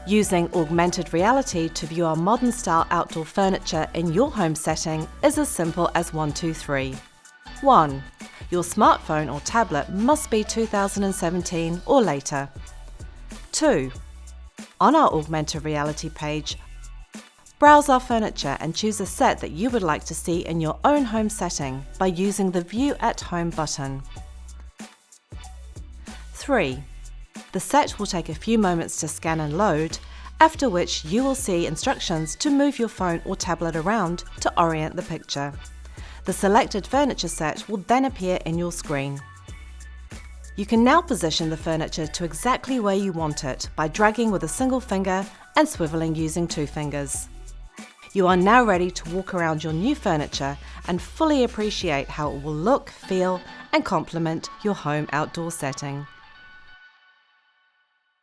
Using augmented reality to view our modern-style outdoor furniture in your home setting is as simple as 1, 2, 3. 1. Your smartphone or tablet must be 2017 or later. 2. On our augmented reality page, browse our furniture and choose a set that you would like to see in your own home setting by using the View at Home button. 3. The set will take a few moments to scan and load, after which you will see instructions to move your phone or tablet around to orient the picture. The selected furniture set will then appear in your screen. You can now position the furniture to exactly where you want it by dragging with a single finger and swiveling using 2 fingers. You are now ready to walk around your new furniture and fully appreciate how it will look, feel, and complement your home outdoor setting.